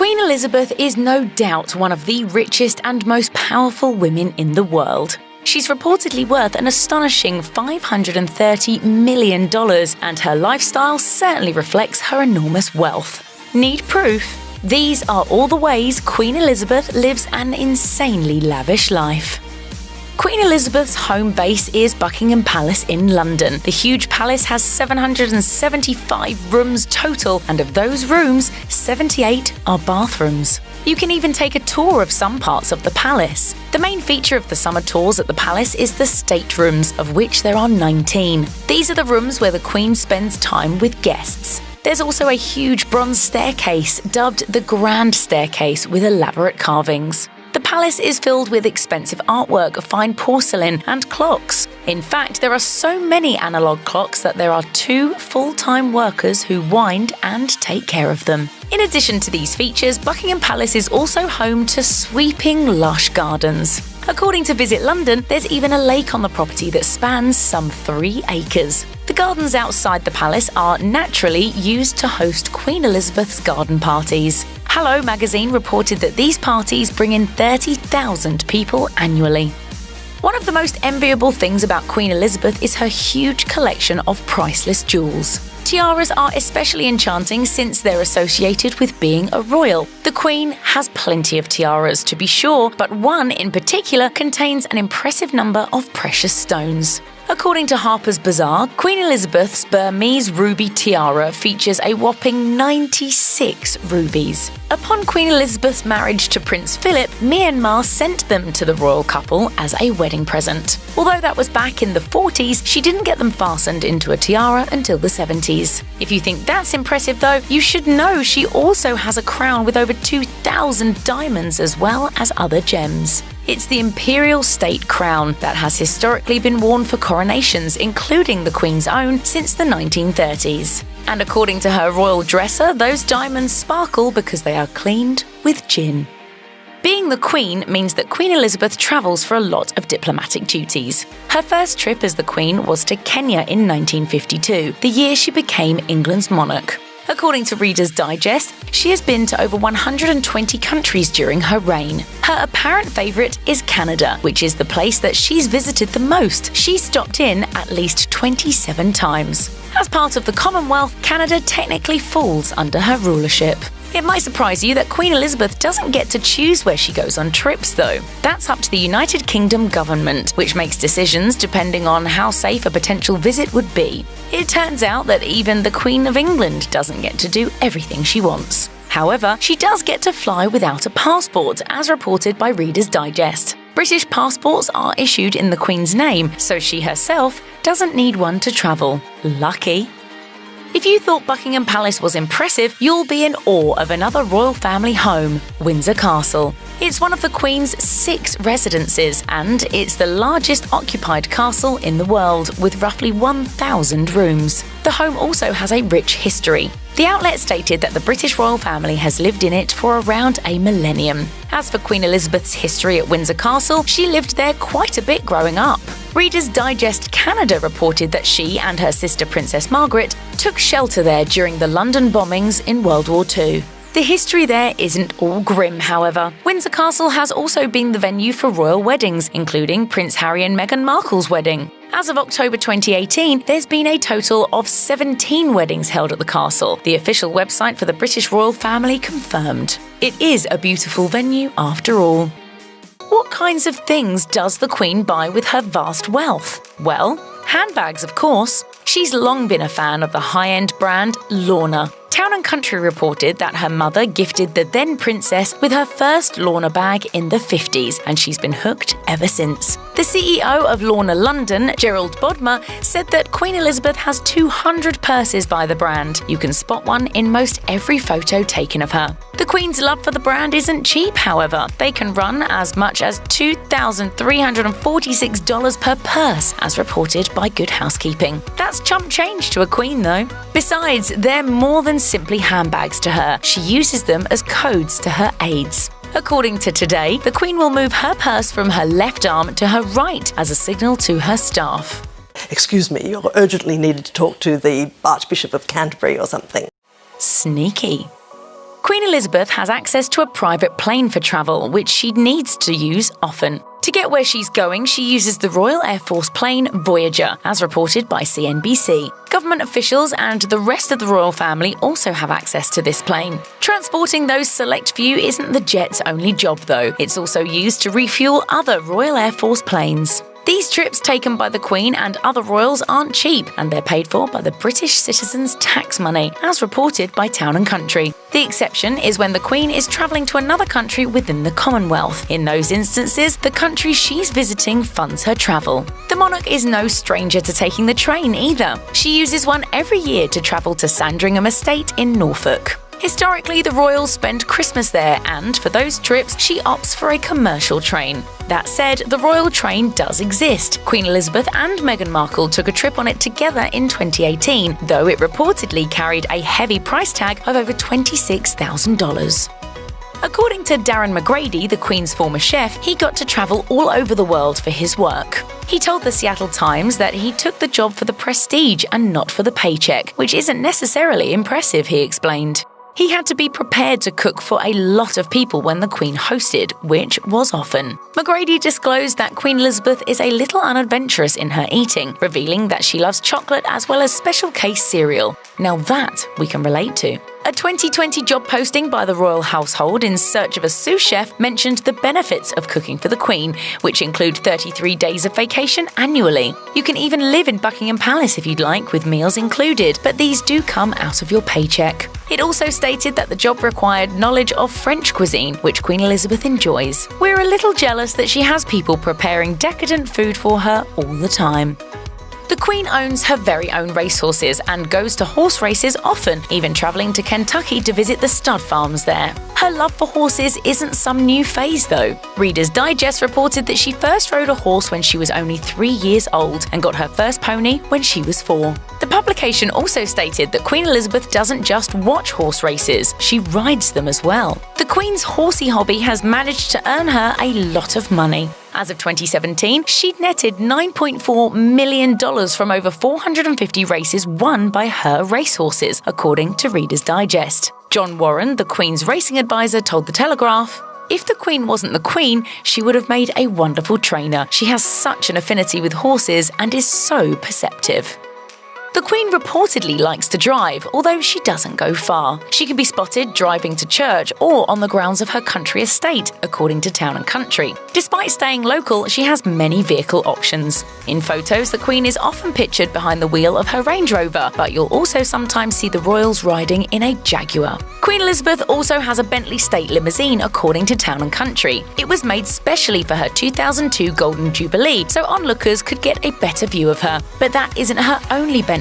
Queen Elizabeth is no doubt one of the richest and most powerful women in the world. She's reportedly worth an astonishing $530 million, and her lifestyle certainly reflects her enormous wealth. Need proof? These are all the ways Queen Elizabeth lives an insanely lavish life. Queen Elizabeth's home base is Buckingham Palace in London. The huge palace has 775 rooms total, and of those rooms, 78 are bathrooms. You can even take a tour of some parts of the palace. The main feature of the summer tours at the palace is the staterooms, of which there are 19. These are the rooms where the Queen spends time with guests. There's also a huge bronze staircase, dubbed the Grand Staircase, with elaborate carvings. The palace is filled with expensive artwork, fine porcelain, and clocks. In fact, there are so many analog clocks that there are 2 full-time workers who wind and take care of them. In addition to these features, Buckingham Palace is also home to sweeping, lush gardens. According to Visit London, there's even a lake on the property that spans some 3 acres. The gardens outside the palace are naturally used to host Queen Elizabeth's garden parties. Hello magazine reported that these parties bring in 30,000 people annually. One of the most enviable things about Queen Elizabeth is her huge collection of priceless jewels. Tiaras are especially enchanting since they're associated with being a royal. The Queen has plenty of tiaras, to be sure, but one in particular contains an impressive number of precious stones. According to Harper's Bazaar, Queen Elizabeth's Burmese ruby tiara features a whopping 96 rubies. Upon Queen Elizabeth's marriage to Prince Philip, Myanmar sent them to the royal couple as a wedding present. Although that was back in the 40s, she didn't get them fastened into a tiara until the 70s. If you think that's impressive though, you should know she also has a crown with over 2,000 diamonds as well as other gems. It's the Imperial State Crown that has historically been worn for coronations, including the Queen's own, since the 1930s. And according to her royal dresser, those diamonds sparkle because they are cleaned with gin. Being the Queen means that Queen Elizabeth travels for a lot of diplomatic duties. Her first trip as the Queen was to Kenya in 1952, the year she became England's monarch. According to Reader's Digest, she has been to over 120 countries during her reign. Her apparent favourite is Canada, which is the place that she's visited the most. She's stopped in at least 27 times. As part of the Commonwealth, Canada technically falls under her rulership. It might surprise you that Queen Elizabeth doesn't get to choose where she goes on trips, though. That's up to the United Kingdom government, which makes decisions depending on how safe a potential visit would be. It turns out that even the Queen of England doesn't get to do everything she wants. However, she does get to fly without a passport, as reported by Reader's Digest. British passports are issued in the Queen's name, so she herself doesn't need one to travel. Lucky. If you thought Buckingham Palace was impressive, you'll be in awe of another royal family home, Windsor Castle. It's one of the Queen's 6 residences, and it's the largest occupied castle in the world, with roughly 1,000 rooms. The home also has a rich history. The outlet stated that the British royal family has lived in it for around a millennium. As for Queen Elizabeth's history at Windsor Castle, she lived there quite a bit growing up. Reader's Digest Canada reported that she and her sister Princess Margaret took shelter there during the London bombings in World War II. The history there isn't all grim, however. Windsor Castle has also been the venue for royal weddings, including Prince Harry and Meghan Markle's wedding. As of October 2018, there's been a total of 17 weddings held at the castle, the official website for the British royal family confirmed. It is a beautiful venue after all. What kinds of things does the Queen buy with her vast wealth? Well, handbags, of course. She's long been a fan of the high-end brand Lorna. Town & Country reported that her mother gifted the then princess with her first Lorna bag in the 50s, and she's been hooked ever since. The CEO of Lorna London, Gerald Bodmer, said that Queen Elizabeth has 200 purses by the brand. You can spot one in most every photo taken of her. The Queen's love for the brand isn't cheap, however. They can run as much as $2,346 per purse, as reported by Good Housekeeping. That's chump change to a queen, though. Besides, they're more than simply handbags to her. She uses them as codes to her aides. According to Today, the Queen will move her purse from her left arm to her right as a signal to her staff. Excuse me, you're urgently needed to talk to the Archbishop of Canterbury or something. Sneaky. Queen Elizabeth has access to a private plane for travel, which she needs to use often. To get where she's going, she uses the Royal Air Force plane Voyager, as reported by CNBC. Government officials and the rest of the royal family also have access to this plane. Transporting those select few isn't the jet's only job, though. It's also used to refuel other Royal Air Force planes. These trips taken by the Queen and other royals aren't cheap, and they're paid for by the British citizens' tax money, as reported by Town & Country. The exception is when the Queen is travelling to another country within the Commonwealth. In those instances, the country she's visiting funds her travel. The monarch is no stranger to taking the train either. She uses one every year to travel to Sandringham Estate in Norfolk. Historically, the royals spend Christmas there, and for those trips, she opts for a commercial train. That said, the royal train does exist. Queen Elizabeth and Meghan Markle took a trip on it together in 2018, though it reportedly carried a heavy price tag of over $26,000. According to Darren McGrady, the Queen's former chef, he got to travel all over the world for his work. He told the Seattle Times that he took the job for the prestige and not for the paycheck, which isn't necessarily impressive, he explained. He had to be prepared to cook for a lot of people when the Queen hosted, which was often. McGrady disclosed that Queen Elizabeth is a little unadventurous in her eating, revealing that she loves chocolate as well as special case cereal. Now that we can relate to. A 2020 job posting by the royal household in search of a sous chef mentioned the benefits of cooking for the Queen, which include 33 days of vacation annually. You can even live in Buckingham Palace if you'd like, with meals included, but these do come out of your paycheck. It also stated that the job required knowledge of French cuisine, which Queen Elizabeth enjoys. We're a little jealous that she has people preparing decadent food for her all the time. The Queen owns her very own racehorses and goes to horse races often, even travelling to Kentucky to visit the stud farms there. Her love for horses isn't some new phase, though. Reader's Digest reported that she first rode a horse when she was only 3 years old and got her first pony when she was 4. The publication also stated that Queen Elizabeth doesn't just watch horse races, she rides them as well. The Queen's horsey hobby has managed to earn her a lot of money. As of 2017, she'd netted $9.4 million from over 450 races won by her racehorses, according to Reader's Digest. John Warren, the Queen's racing advisor, told The Telegraph, "If the Queen wasn't the Queen, she would have made a wonderful trainer. She has such an affinity with horses and is so perceptive." The Queen reportedly likes to drive, although she doesn't go far. She can be spotted driving to church or on the grounds of her country estate, according to Town & Country. Despite staying local, she has many vehicle options. In photos, the Queen is often pictured behind the wheel of her Range Rover, but you'll also sometimes see the royals riding in a Jaguar. Queen Elizabeth also has a Bentley State limousine, according to Town & Country. It was made specially for her 2002 Golden Jubilee, so onlookers could get a better view of her. But that isn't her only Bentley.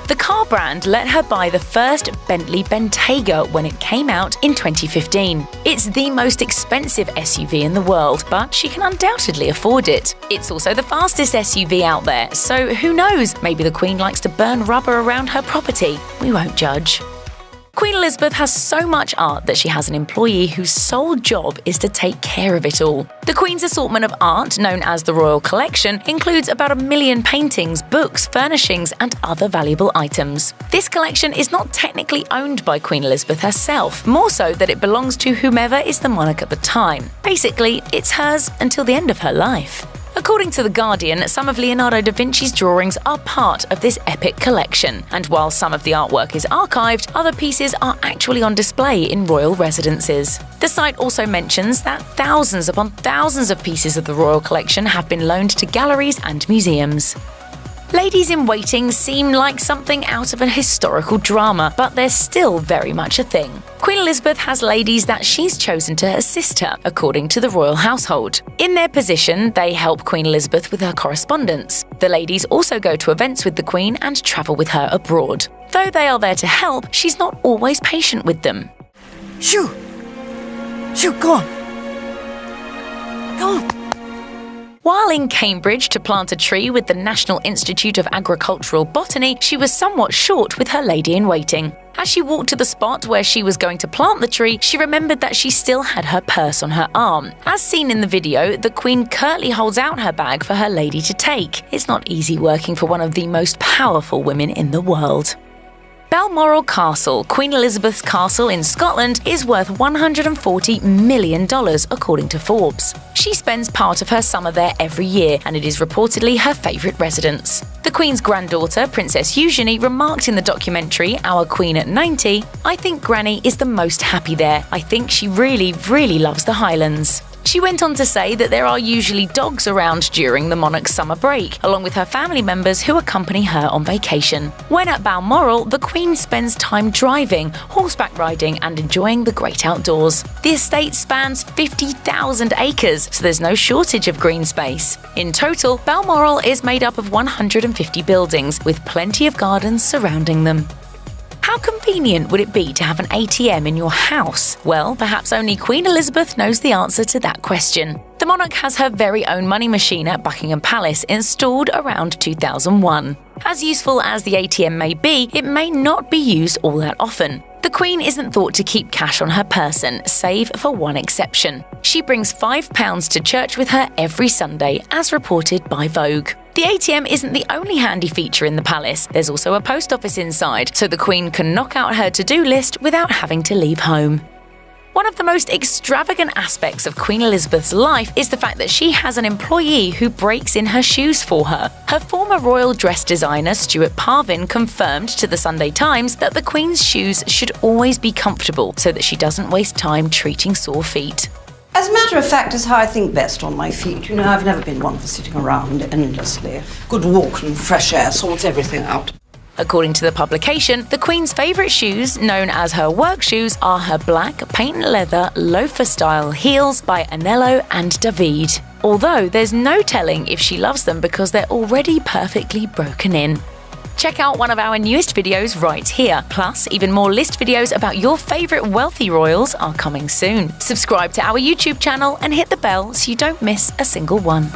The car brand let her buy the first Bentley Bentayga when it came out in 2015. It's the most expensive SUV in the world, but she can undoubtedly afford it. It's also the fastest SUV out there, so who knows, maybe the Queen likes to burn rubber around her property. We won't judge. Queen Elizabeth has so much art that she has an employee whose sole job is to take care of it all. The Queen's assortment of art, known as the Royal Collection, includes about 1 million paintings, books, furnishings, and other valuable items. This collection is not technically owned by Queen Elizabeth herself, more so that it belongs to whomever is the monarch at the time. Basically, it's hers until the end of her life. According to The Guardian, some of Leonardo da Vinci's drawings are part of this epic collection, and while some of the artwork is archived, other pieces are actually on display in royal residences. The site also mentions that thousands upon thousands of pieces of the royal collection have been loaned to galleries and museums. Ladies in waiting seem like something out of a historical drama, but they're still very much a thing. Queen Elizabeth has ladies that she's chosen to assist her, according to the royal household. In their position, they help Queen Elizabeth with her correspondence. The ladies also go to events with the Queen and travel with her abroad. Though they are there to help, she's not always patient with them. Shoo! Shoo, go on! Go on! While in Cambridge to plant a tree with the National Institute of Agricultural Botany, she was somewhat short with her lady-in-waiting. As she walked to the spot where she was going to plant the tree, she remembered that she still had her purse on her arm. As seen in the video, the Queen curtly holds out her bag for her lady to take. It's not easy working for one of the most powerful women in the world. Balmoral Castle, Queen Elizabeth's castle in Scotland, is worth $140 million, according to Forbes. She spends part of her summer there every year, and it is reportedly her favourite residence. The Queen's granddaughter, Princess Eugenie, remarked in the documentary Our Queen at 90, "I think Granny is the most happy there. I think she really, really loves the Highlands." She went on to say that there are usually dogs around during the monarch's summer break, along with her family members who accompany her on vacation. When at Balmoral, the Queen spends time driving, horseback riding, and enjoying the great outdoors. The estate spans 50,000 acres, so there's no shortage of green space. In total, Balmoral is made up of 150 buildings, with plenty of gardens surrounding them. How convenient would it be to have an ATM in your house? Well, perhaps only Queen Elizabeth knows the answer to that question. The monarch has her very own money machine at Buckingham Palace, installed around 2001. As useful as the ATM may be, it may not be used all that often. The Queen isn't thought to keep cash on her person, save for one exception. She brings £5 to church with her every Sunday, as reported by Vogue. The ATM isn't the only handy feature in the palace. There's also a post office inside, so the Queen can knock out her to-do list without having to leave home. One of the most extravagant aspects of Queen Elizabeth's life is the fact that she has an employee who breaks in her shoes for her. Her former royal dress designer, Stuart Parvin, confirmed to the Sunday Times that the Queen's shoes should always be comfortable so that she doesn't waste time treating sore feet. As a matter of fact, it's how I think best on my feet. You know, I've never been one for sitting around endlessly. Good walk and fresh air sorts everything out. According to the publication, the Queen's favourite shoes, known as her work shoes, are her black patent leather loafer-style heels by Anello and David. Although there's no telling if she loves them because they're already perfectly broken in. Check out one of our newest videos right here. Plus, even more list videos about your favourite wealthy royals are coming soon. Subscribe to our YouTube channel and hit the bell so you don't miss a single one.